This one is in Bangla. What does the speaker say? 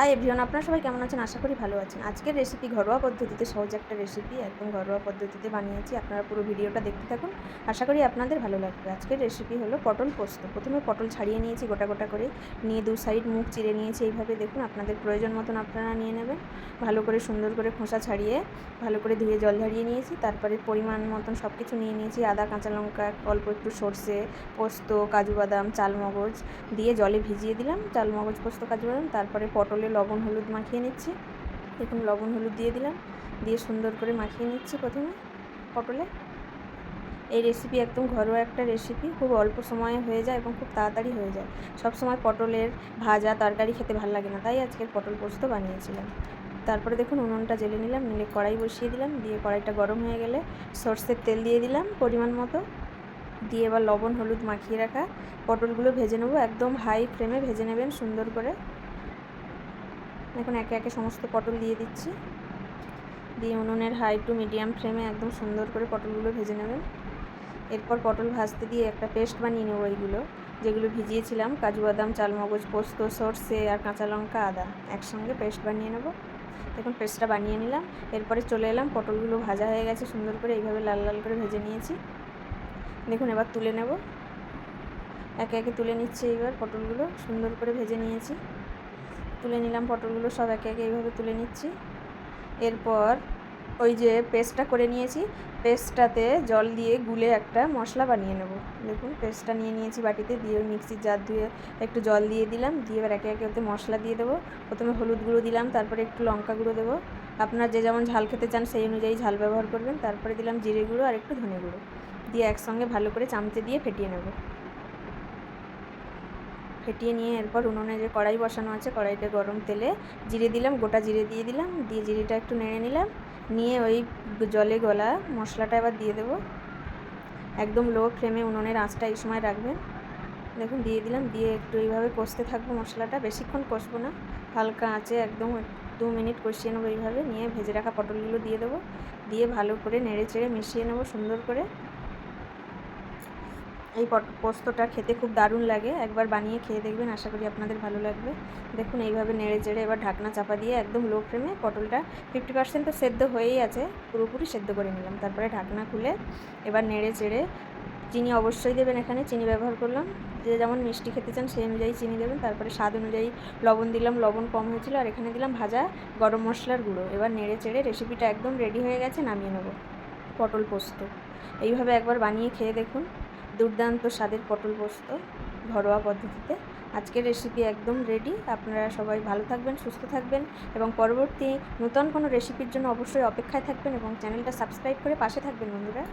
হাই এভরিওয়ান, আপনারা সবাই কেমন আছেন? আশা করি ভালো আছেন। আজকের রেসিপি ঘরোয়া পদ্ধতিতে সহজ একটা রেসিপি, একদম ঘরোয়া পদ্ধতিতে বানিয়েছি। আপনারা পুরো ভিডিওটা দেখতে থাকুন, আশা করি আপনাদের ভালো লাগবে। আজকের রেসিপি হলো পটল পোস্ত। প্রথমে পটল ছাড়িয়ে নিয়েছি গোটা গোটা করে, নিয়ে দু সাইড মুখ চিড়ে নিয়েছি। এইভাবে দেখুন, আপনাদের প্রয়োজন মতন আপনারা নিয়ে নেবেন। ভালো করে সুন্দর করে খোসা ছাড়িয়ে ভালো করে ধুয়ে জল ঝরিয়ে নিয়েছি। তারপরে পরিমাণ মতন সব কিছু নিয়ে নিয়েছি। আদা, কাঁচা লঙ্কা, অল্প একটু সর্ষে, পোস্ত, কাজু বাদাম, চালমগজ দিয়ে জলে ভিজিয়ে দিলাম। চালমগজ, পোস্ত, কাজু বাদাম। তারপরে পটলে লবণ হলুদ মাখিয়ে নিচ্ছি। দেখুন, লবণ হলুদ দিয়ে দিলাম, দিয়ে সুন্দর করে মাখিয়ে নিচ্ছি প্রথমে পটলে। এই রেসিপি একদম ঘরোয়া একটা রেসিপি, খুব অল্প সময়ে হয়ে যায় এবং খুব তাড়াতাড়ি হয়ে যায়। সব সময় পটলের ভাজা তরকারি খেতে ভালো লাগে না, তাই আজকের পটল পোস্ত বানিয়েছিলাম। তারপরে দেখুন, উনুনটা জ্বেলে নিলাম, নিলে কড়াই বসিয়ে দিলাম। দিয়ে কড়াইটা গরম হয়ে গেলে সর্ষের তেল দিয়ে দিলাম পরিমাণ মতো। দিয়ে এবার লবণ হলুদ মাখিয়ে রাখা পটলগুলো ভেজে নেবো। একদম হাই ফ্লেমে ভেজে নেবেন সুন্দর করে। এখন একে একে সমস্ত পটল দিয়ে দিচ্ছি। দিয়ে উনুনের হাই টু মিডিয়াম ফ্লেমে একদম সুন্দর করে পটলগুলো ভেজে নেবেন। এরপর পটল ভাজতে দিয়ে একটা পেস্ট বানিয়ে নেবো। এইগুলো যেগুলো ভিজিয়েছিলাম, কাজু বাদাম, চালমগজ, পোস্ত, সর্ষে আর কাঁচা লঙ্কা, আদা একসঙ্গে পেস্ট বানিয়ে নেবো। দেখুন, পেস্টটা বানিয়ে নিলাম। এরপরে চলে এলাম, পটলগুলো ভাজা হয়ে গেছে সুন্দর করে, এইভাবে লাল লাল করে ভেজে নিয়েছি। দেখুন, এবার তুলে নেব। একে একে তুলে নিচ্ছি। এইবার পটলগুলো সুন্দর করে ভেজে নিয়েছি, তুলে নিলাম পটলগুলো সব একে একে এইভাবে তুলে নিচ্ছি। এরপর ওই যে পেস্টটা করে নিয়েছি, পেস্টটাতে জল দিয়ে গুলে একটা মশলা বানিয়ে নেব। দেখুন, পেস্টটা নিয়ে নিয়েছি বাটিতে, দিয়ে ওই মিক্সির জার ধুয়ে একটু জল দিয়ে দিলাম। দিয়ে এবার একে একে ওতে মশলা দিয়ে দেবো। প্রথমে হলুদ গুঁড়ো দিলাম, তারপরে একটু লঙ্কা গুঁড়ো দেবো। আপনার যে যেমন ঝাল খেতে চান সেই অনুযায়ী ঝাল ব্যবহার করবেন। তারপরে দিলাম জিরে গুঁড়ো আর একটু ধনে গুঁড়ো, দিয়ে একসঙ্গে ভালো করে চামচে দিয়ে ফেটিয়ে নেব। ফেটিয়ে নিয়ে এরপর উনুনে যে কড়াই বসানো আছে, কড়াইতে গরম তেলে জিরে দিলাম, গোটা জিরে দিয়ে দিলাম। দিয়ে জিরেটা একটু নেড়ে নিলাম, নিয়ে ওই জলে গলা মশলাটা এবার দিয়ে দেবো। একদম লো ফ্লেমে উনুনের আঁচটা এই সময় রাখবেন। দেখুন, দিয়ে দিলাম। দিয়ে একটু এইভাবে কষতে থাকবো মশলাটা, বেশিক্ষণ কষবো না, হালকা আঁচে একদম 2 মিনিট কষিয়ে নেবো। এইভাবে নিয়ে ভেজে রাখা পটলগুলো দিয়ে দেবো, দিয়ে ভালো করে নেড়ে চেড়ে মিশিয়ে নেবো সুন্দর করে। এই পোস্তটা খেতে খুব দারুণ লাগে, একবার বানিয়ে খেয়ে দেখবেন, আশা করি আপনাদের ভালো লাগবে। দেখুন, এইভাবে নেড়ে চেড়ে এবার ঢাকনা চাপা দিয়ে একদম লো ফ্লেমে, পটলটা 50% তো সেদ্ধ হয়েই আছে, পুরোপুরি সেদ্ধ করে নিলাম। তারপরে ঢাকনা খুলে এবার নেড়ে চেড়ে, চিনি অবশ্যই দেবেন, এখানে চিনি ব্যবহার করলাম। যে যেমন মিষ্টি খেতে চান সেই অনুযায়ী চিনি দেবেন। তারপরে স্বাদ অনুযায়ী লবণ দিলাম, লবণ কম হয়েছিল। আর এখানে দিলাম ভাজা গরম মশলার গুঁড়ো। এবার নেড়ে চেড়ে রেসিপিটা একদম রেডি হয়ে গেছে, নামিয়ে নেব পটল পোস্ত। এইভাবে একবার বানিয়ে খেয়ে দেখুন, দুর্দান্ত স্বাদের পটল পোস্ত ঘরোয়া পদ্ধতিতে। আজকের রেসিপি একদম রেডি। আপনারা সবাই ভালো থাকবেন, সুস্থ থাকবেন এবং পরবর্তী নতুন কোনো রেসিপির জন্য অবশ্যই অপেক্ষায় থাকবেন এবং চ্যানেলটা সাবস্ক্রাইব করে পাশে থাকবেন বন্ধুরা।